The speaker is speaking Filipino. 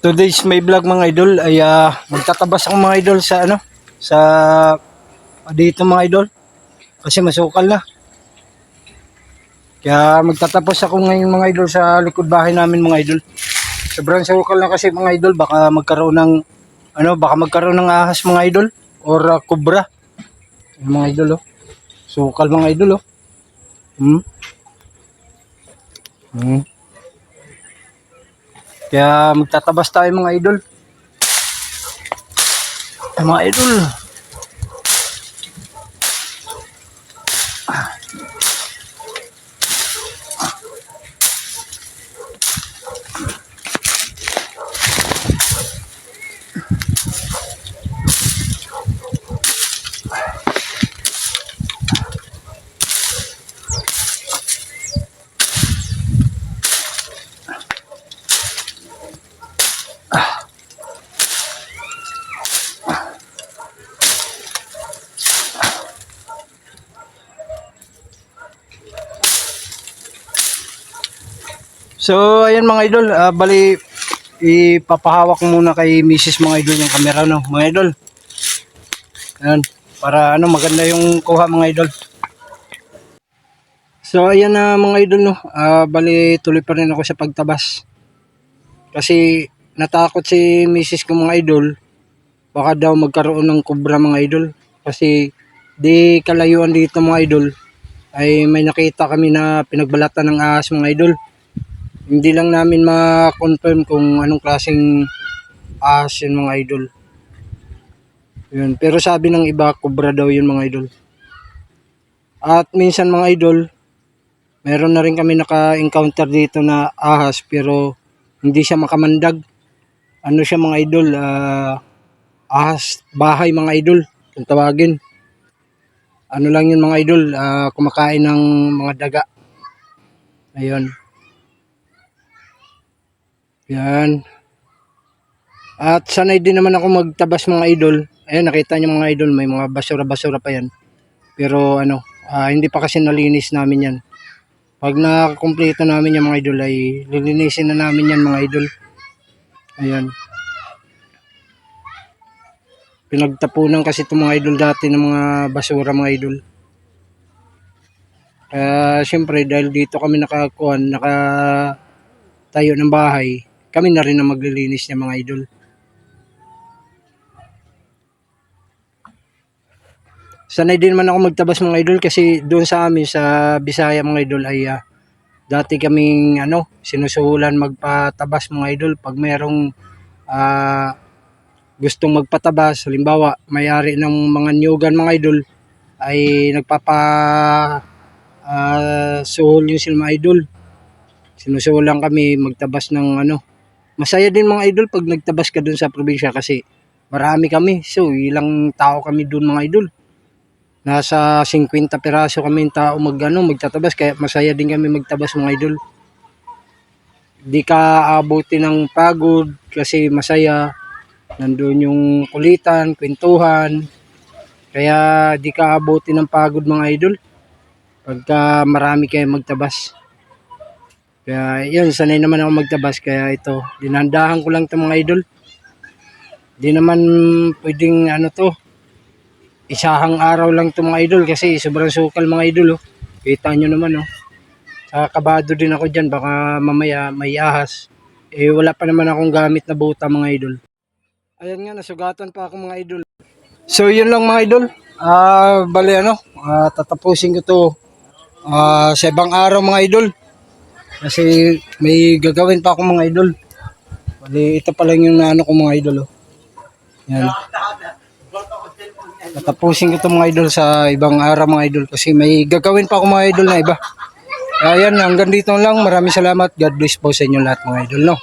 Today's may vlog mga idol ay magtatabas ang mga idol sa sa dito mga idol kasi masukal na. Kaya magtatapos ako ngayon mga idol sa likod bahay namin mga idol. Sobrang sukal na kasi mga idol, baka magkaroon ng ahas mga idol or kubra. Mga idol oh. Sukal mga idol oh. Kaya magtatabas tayo mga idol. Mga idol. So ayan mga idol, bali ipapahawak muna kay Mrs. mga idol yung camera no, mga idol. Ayan, para maganda yung kuha mga idol. So ayan na mga idol no, bali tuloy pa rin ako sa pagtabas. Kasi natakot si Mrs. ko mga idol, baka daw magkaroon ng kubra mga idol. Kasi di kalayuan dito mga idol ay may nakita kami na pinagbalatan ng ahas mga idol. Hindi lang namin ma-confirm kung anong klaseng ahas yun mga idol. Yun. Pero sabi ng iba, kubra daw yun mga idol. At minsan mga idol, meron na rin kami naka-encounter dito na ahas pero hindi siya makamandag. Ano siya mga idol, ahas bahay mga idol, kung tawagin. Ano lang yun mga idol, kumakain ng mga daga. Ayun. Yan. At sanay din naman ako magtabas mga idol. Ayan, nakita niyo mga idol, may mga basura-basura pa yan. Pero hindi pa kasi nalinis namin yan. Pag nakakumpleto namin yung mga idol ay lilinisin na namin yan mga idol. Ayan. Pinagtapunan kasi itong mga idol dati ng mga basura mga idol. Siyempre dahil dito kami nakatayo ng bahay, kami na rin ang maglilinis niya mga idol. Sanay din man ako magtabas mga idol kasi doon sa amin sa Bisaya mga idol ay dati kaming sinusuhulan magpatabas mga idol. Pag mayroong gustong magpatabas, halimbawa may-ari ng mga niyugan mga idol ay suhol yung sila mga idol. Sinusuhulan kami magtabas ng Masaya din mga idol pag nagtabas ka doon sa probinsya kasi marami kami. So ilang tao kami doon mga idol. Nasa 50 piraso kami tao magtatabas, kaya masaya din kami magtabas mga idol. Di ka abuti ng pagod kasi masaya. Nandun yung kulitan, kwentuhan. Kaya di ka abuti ng pagod mga idol pagka marami kayo magtabas. Kaya yun, sanay naman ako magtabas, kaya ito, dinandahan ko lang ito mga idol. Di naman pwedeng isahang araw lang ito mga idol kasi sobrang sukal mga idol oh. Kita nyo naman oh. Kabado din ako dyan, baka mamaya may ahas. Wala pa naman akong gamit na buta mga idol. Ayan nga, nasugatan pa ako mga idol. So yun lang mga idol. Bali tatapusin ko to sa ibang araw mga idol. Kasi may gagawin pa ako mga idol. Bali ito pa lang yung ko mga idol oh. Yan. Tatapusin ko ito mga idol sa ibang araw mga idol kasi may gagawin pa ako mga idol na iba. Ayan, hanggang dito lang. Maraming salamat. God bless po sa inyo lahat mga idol no.